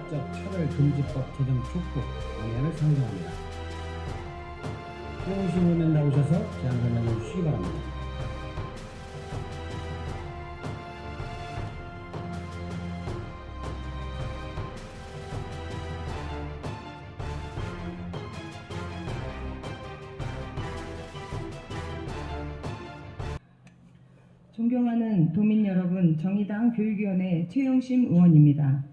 포괄적 차별금지법 제정 촉구 공약을 상정합니다. 호응하시는 의원 나오셔서 제안 설명해 주시기 바랍니다. 존경하는 도민 여러분, 정의당 교육위원회 최영심 의원입니다.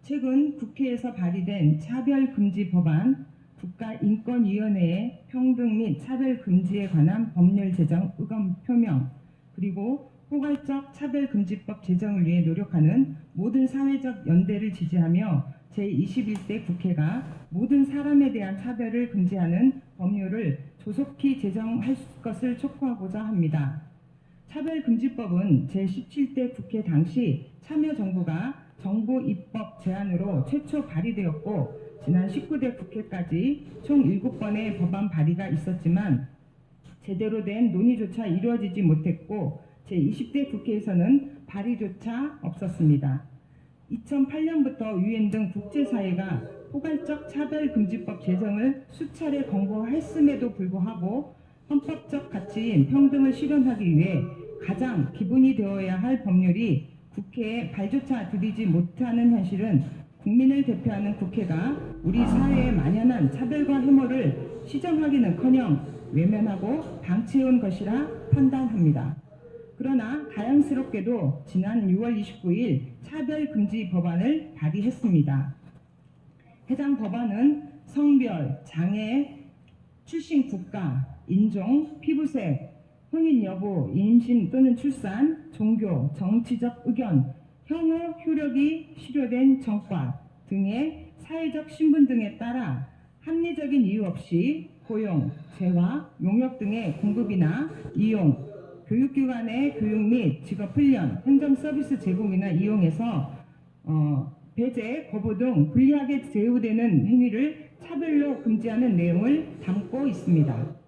최근 국회에서 발의된 차별금지 법안, 국가인권위원회의 평등 및 차별금지에 관한 법률 제정 의견 표명, 그리고 포괄적 차별금지법 제정을 위해 노력하는 모든 사회적 연대를 지지하며 제21대 국회가 모든 사람에 대한 차별을 금지하는 법률을 조속히 제정할 것을 촉구하고자 합니다. 차별금지법은 제17대 국회 당시 참여정부가 정부 입법 제안으로 최초 발의되었고 지난 19대 국회까지 총 7번의 법안 발의가 있었지만 제대로 된 논의조차 이루어지지 못했고 제20대 국회에서는 발의조차 없었습니다. 2008년부터 유엔 등 국제사회가 포괄적 차별금지법 제정을 수차례 권고했음에도 불구하고 헌법적 가치인 평등을 실현하기 위해 가장 기본이 되어야 할 법률이 국회에 발조차 들이지 못하는 현실은 국민을 대표하는 국회가 우리 사회에 만연한 차별과 혐오를 시정하기는커녕 외면하고 방치해온 것이라 판단합니다. 그러나 다행스럽게도 지난 6월 29일 차별금지 법안을 발의했습니다. 해당 법안은 성별, 장애, 출신 국가, 인종, 피부색, 혼인 여부, 임신 또는 출산, 종교, 정치적 의견, 형호, 효력이 실효된 전과 등의 사회적 신분 등에 따라 합리적인 이유 없이 고용, 재화, 용역 등의 공급이나 이용, 교육기관의 교육 및 직업훈련, 행정서비스 제공이나 이용에서 배제, 거부 등 불리하게 대우되는 행위를 차별로 금지하는 내용을 담고 있습니다.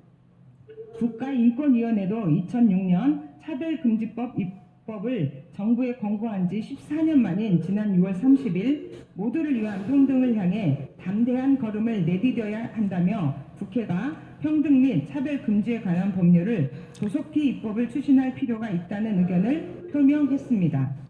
국가인권위원회도 2006년 차별금지법 입법을 정부에 권고한 지 14년 만인 지난 6월 30일 모두를 위한 평등을 향해 담대한 걸음을 내디뎌야 한다며 국회가 평등 및 차별금지에 관한 법률을 조속히 입법을 추진할 필요가 있다는 의견을 표명했습니다.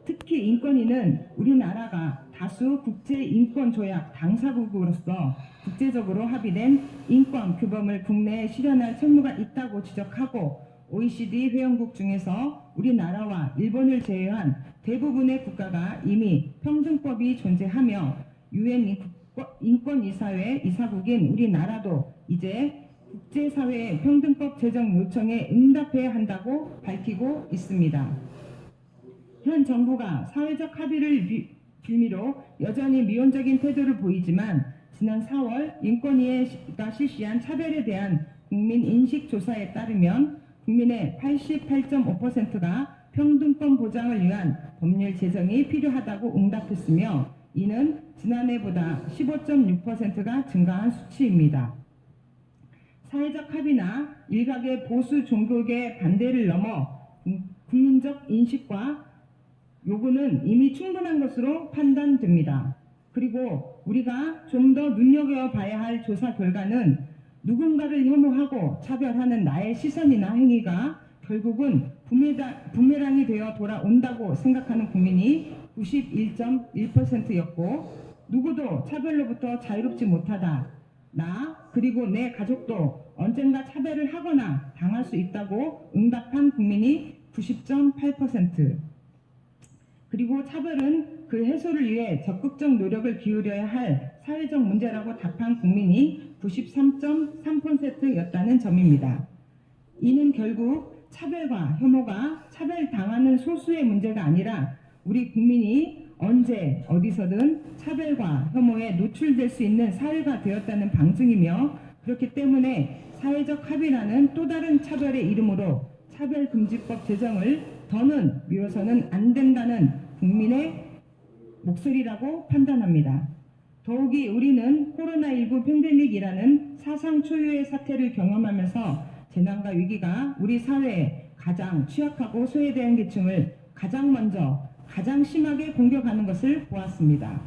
특히 인권위는 우리나라가 다수 국제인권조약 당사국으로서 국제적으로 합의된 인권 규범을 국내에 실현할 책무가 있다고 지적하고 OECD 회원국 중에서 우리나라와 일본을 제외한 대부분의 국가가 이미 평등법이 존재하며 유엔 인권이사회 이사국인 우리나라도 이제 국제사회의 평등법 제정 요청에 응답해야 한다고 밝히고 있습니다. 현 정부가 사회적 합의를 빌미로 여전히 미온적인 태도를 보이지만 지난 4월 인권위가 실시한 차별에 대한 국민 인식 조사에 따르면 국민의 88.5%가 평등권 보장을 위한 법률 제정이 필요하다고 응답했으며 이는 지난해보다 15.6%가 증가한 수치입니다. 사회적 합의나 일각의 보수 종교계 반대를 넘어 국민적 인식과 요구는 이미 충분한 것으로 판단됩니다. 그리고 우리가 좀 더 눈여겨봐야 할 조사 결과는 누군가를 혐오하고 차별하는 나의 시선이나 행위가 결국은 부메랑이 되어 돌아온다고 생각하는 국민이 91.1%였고 누구도 차별로부터 자유롭지 못하다. 나 그리고 내 가족도 언젠가 차별을 하거나 당할 수 있다고 응답한 국민이 90.8%. 그리고 차별은 그 해소를 위해 적극적 노력을 기울여야 할 사회적 문제라고 답한 국민이 93.3%였다는 점입니다. 이는 결국 차별과 혐오가 차별당하는 소수의 문제가 아니라 우리 국민이 언제 어디서든 차별과 혐오에 노출될 수 있는 사회가 되었다는 방증이며 그렇기 때문에 사회적 합의라는 또 다른 차별의 이름으로 차별금지법 제정을 더는 미뤄서는 안 된다는 국민의 목소리라고 판단합니다. 더욱이 우리는 코로나19 팬데믹이라는 사상 초유의 사태를 경험하면서 재난과 위기가 우리 사회에 가장 취약하고 소외된 계층을 가장 먼저 가장 심하게 공격하는 것을 보았습니다.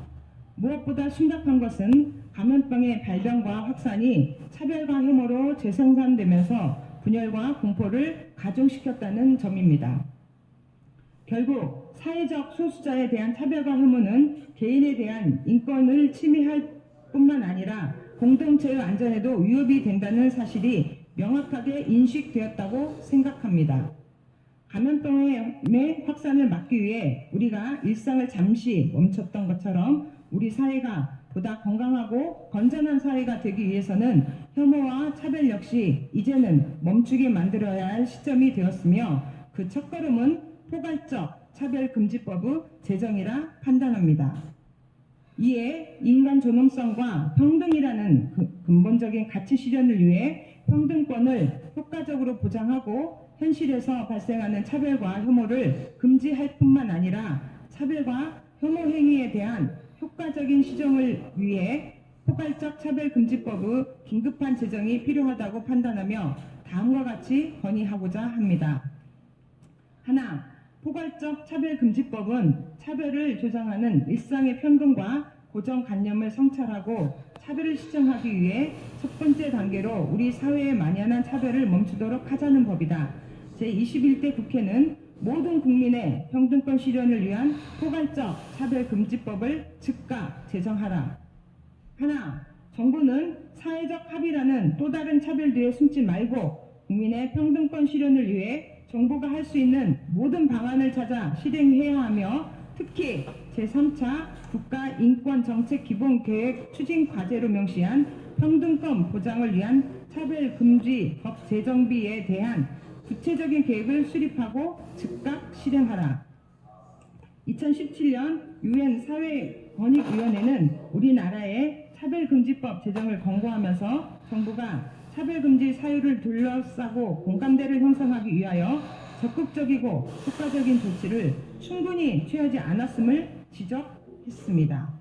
무엇보다 심각한 것은 감염병의 발병과 확산이 차별과 혐오로 재생산되면서 분열과 공포를 가중시켰다는 점입니다. 결국 사회적 소수자에 대한 차별과 혐오는 개인에 대한 인권을 침해할 뿐만 아니라 공동체의 안전에도 위협이 된다는 사실이 명확하게 인식되었다고 생각합니다. 감염병의 확산을 막기 위해 우리가 일상을 잠시 멈췄던 것처럼 우리 사회가 보다 건강하고 건전한 사회가 되기 위해서는 혐오와 차별 역시 이제는 멈추게 만들어야 할 시점이 되었으며 그 첫걸음은 포괄적 차별금지법의 제정이라 판단합니다. 이에 인간 존엄성과 평등이라는 근본적인 가치 실현을 위해 평등권을 효과적으로 보장하고 현실에서 발생하는 차별과 혐오를 금지할 뿐만 아니라 차별과 혐오 행위에 대한 효과적인 시정을 위해 포괄적 차별금지법의 긴급한 제정이 필요하다고 판단하며 다음과 같이 건의하고자 합니다. 하나, 포괄적 차별금지법은 차별을 조장하는 일상의 편견과 고정관념을 성찰하고 차별을 시정하기 위해 첫 번째 단계로 우리 사회에 만연한 차별을 멈추도록 하자는 법이다. 제21대 국회는 모든 국민의 평등권 실현을 위한 포괄적 차별금지법을 즉각 제정하라. 하나, 정부는 사회적 합의라는 또 다른 차별 뒤에 숨지 말고 국민의 평등권 실현을 위해 정부가 할 수 있는 모든 방안을 찾아 실행해야 하며 특히 제3차 국가인권정책기본계획 추진과제로 명시한 평등권 보장을 위한 차별금지법 제정비에 대한 구체적인 계획을 수립하고 즉각 실행하라. 2017년 유엔 사회권익위원회는 우리나라의 차별금지법 제정을 권고하면서 정부가 차별금지 사유를 둘러싸고 공감대를 형성하기 위하여 적극적이고 효과적인 조치를 충분히 취하지 않았음을 지적했습니다.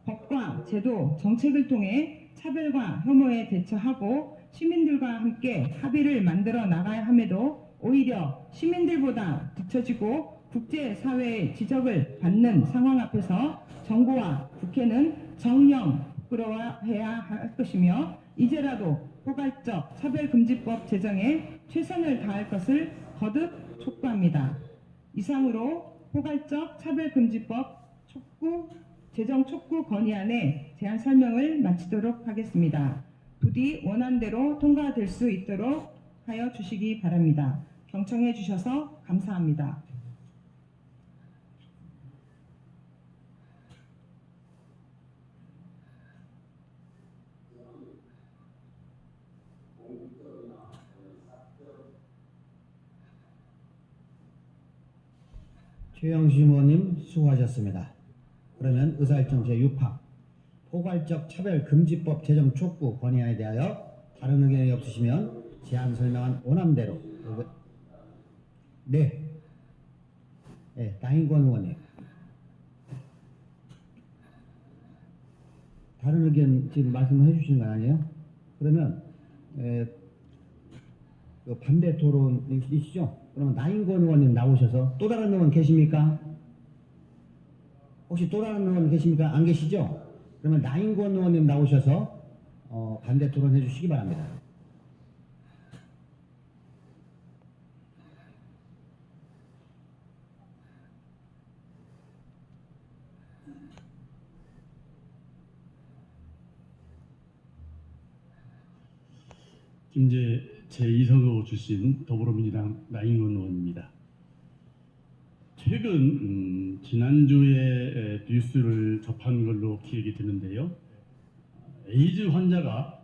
법과 제도, 정책을 통해 차별과 혐오에 대처하고 시민들과 함께 합의를 만들어 나가야 함에도 오히려 시민들보다 뒤처지고 국제사회의 지적을 받는 상황 앞에서 정부와 국회는 정령 부끄러워해야 할 것이며 이제라도 포괄적 차별금지법 제정에 최선을 다할 것을 거듭 촉구합니다. 이상으로 포괄적 차별금지법 제정 촉구 건의안의 제안 설명을 마치도록 하겠습니다. 부디 원안대로 통과될 수 있도록 하여 주시기 바랍니다. 경청해 주셔서 감사합니다. 최영심 의원님 수고하셨습니다. 그러면 의사일정 제6파 포괄적 차별금지법 제정 촉구 건의안에 대하여 다른 의견이 없으시면 제안 설명한 원안대로 네, 나인권 의원님 다른 의견 지금 말씀해 주시는 거 아니에요? 그러면 반대 토론이시죠? 그러면 나인권 의원님 나오셔서 또 다른 의원 계십니까? 혹시 또 다른 의원 계십니까? 안 계시죠? 그러면 나인권 의원님 나오셔서 반대 토론 해주시기 바랍니다. 김제 제2선거 출신 더불어민주당 나인권 의원입니다. 최근 지난주에 뉴스를 접한 걸로 기억이 드는데요. 에이즈 환자가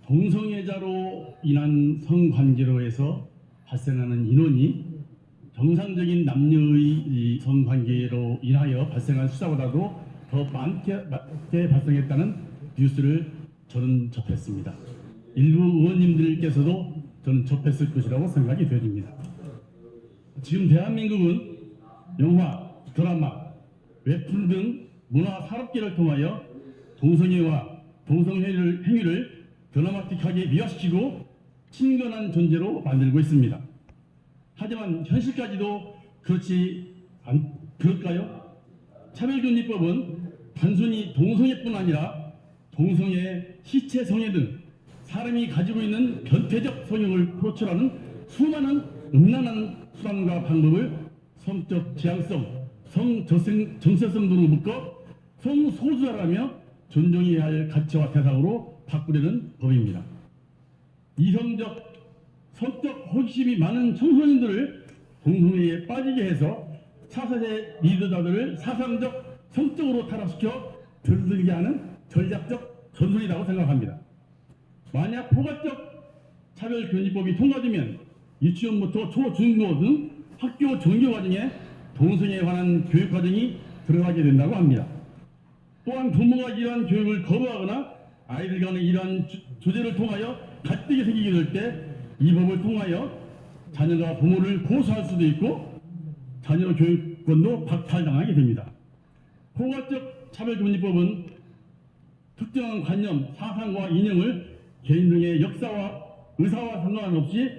동성애자로 인한 성관계로 해서 발생하는 인원이 정상적인 남녀의 성관계로 인하여 발생한 수사보다도 더 많게 발생했다는 뉴스를 저는 접했습니다. 일부 의원님들께서도 저는 접했을 것이라고 생각이 되어집니다. 지금 대한민국은 영화, 드라마, 웹툰 등 문화 산업계를 통하여 동성애와 동성행위를 드라마틱하게 미화시키고 친근한 존재로 만들고 있습니다. 하지만 현실까지도 그럴까요? 차별금지법은 단순히 동성애뿐 아니라 동성애, 시체성애 등 사람이 가지고 있는 변태적 성향을 표출하는 수많은 음란한 수단과 방법을 성적 지향성, 정체성 등으로 묶어 성소수자라며 존중해야 할 가치와 대상으로 바꾸려는 법입니다. 이성적, 성적 호기심이 많은 청소년들을 동성애에 빠지게 해서 차세대 리더자들을 사상적, 성적으로 타락시켜 들들게 하는 전략적 전술이라고 생각합니다. 만약 포괄적 차별금지법이 통과되면 유치원부터 초, 중고 등 학교 정규 과정에 동성애에 관한 교육 과정이 들어가게 된다고 합니다. 또한 부모가 이러한 교육을 거부하거나 아이들 간의 이러한 주제를 통하여 갈등이 생기게 될 때 이 법을 통하여 자녀가 부모를 고소할 수도 있고 자녀 교육권도 박탈당하게 됩니다. 포괄적 차별금지법은 특정한 관념, 사상과 이념을 개인 등의 역사와 의사와 상관없이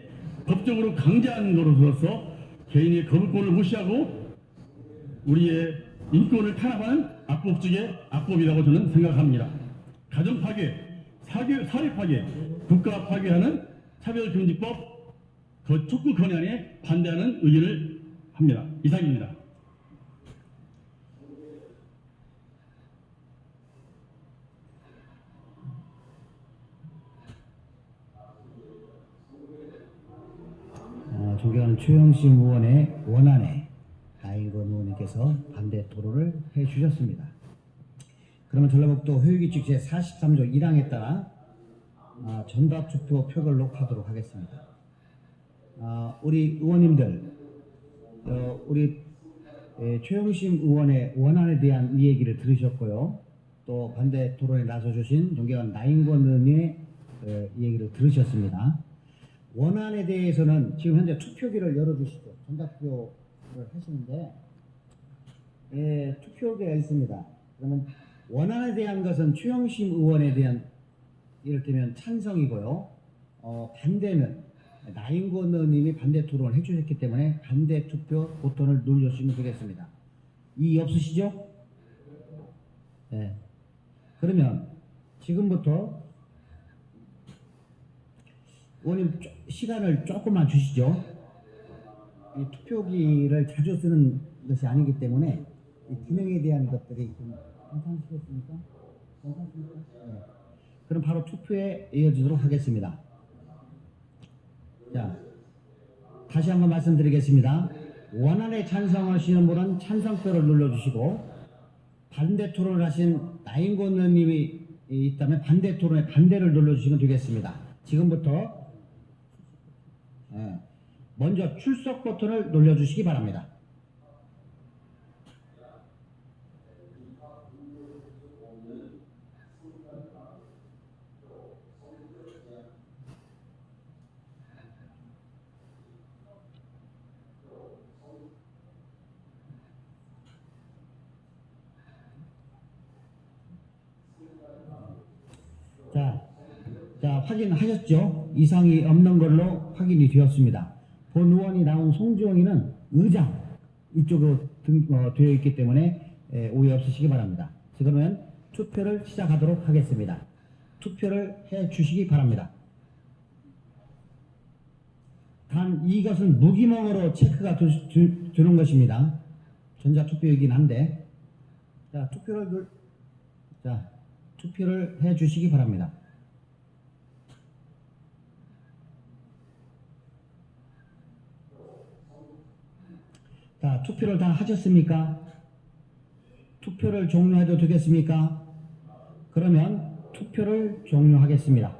법적으로 강제하는 것으로서 개인의 거부권을 무시하고 우리의 인권을 탄압하는 악법 중의 악법이라고 저는 생각합니다. 가정 파괴, 사회 파괴, 국가 파괴하는 차별금지법 촉구 건의안에 반대하는 의견을 합니다. 이상입니다. 존경하는 최영심 의원의 원안에 나인권 의원님께서 반대 토론을 해주셨습니다. 그러면 전라북도 회의규칙 제43조 1항에 따라 전답투표 표결로 하도록 하겠습니다. 우리 의원님들, 우리 최영심 의원의 원안에 대한 이 얘기를 들으셨고요. 또 반대 토론에 나서주신 존경하는 나인권 의원의 이 얘기를 들으셨습니다. 원안에 대해서는 지금 현재 투표기를 열어주시죠. 전답투표를 하시는데 투표기가 있습니다. 그러면 원안에 대한 것은 최영심 의원에 대한 이를테면 찬성이고요. 반대는 나인권 의원님이 반대 토론을 해주셨기 때문에 반대 투표 버튼을 눌러주시면 되겠습니다. 이의 없으시죠? 네. 그러면 지금부터 의원님 시간을 조금만 주시죠. 이 투표기를 자주 쓰는 것이 아니기 때문에 이 기능에 대한 것들이 좀 괜찮으시겠습니까? 괜찮습니까? 네. 그럼 바로 투표에 이어지도록 하겠습니다. 자, 다시 한번 말씀드리겠습니다. 원안에 찬성하시는 분은 찬성표를 눌러주시고 반대 토론을 하신 나인권 의원님이 있다면 반대 토론에 반대를 눌러주시면 되겠습니다. 지금부터 먼저 출석 버튼을 눌러주시기 바랍니다. 자, 확인하셨죠? 이상이 없는 걸로 확인이 되었습니다. 본 의원이 나온 송지원이는 의장 이쪽으로 되어 있기 때문에 오해 없으시기 바랍니다. 그러면 투표를 시작하도록 하겠습니다. 투표를 해 주시기 바랍니다. 단 이것은 무기명으로 체크가 되는 것입니다. 전자투표이긴 한데 투표를 해 주시기 바랍니다. 자, 투표를 다 하셨습니까? 투표를 종료해도 되겠습니까? 그러면 투표를 종료하겠습니다.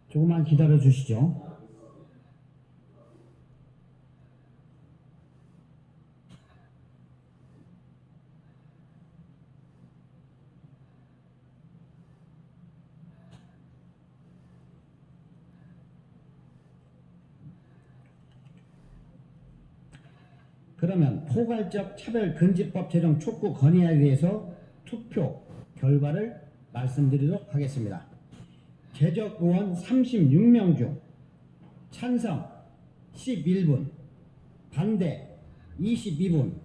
조금만 기다려 주시죠. 그러면 포괄적 차별금지법 제정 촉구 건의안에 대해서 투표 결과를 말씀드리도록 하겠습니다. 제적 의원 36명 중 찬성 11분, 반대 22분,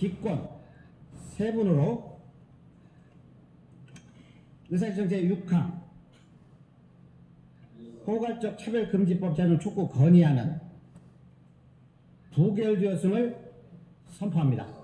기권 세 분으로 의사일정 제6항 포괄적 차별금지법 제정 촉구 건의안은 부결되었음을 선포합니다.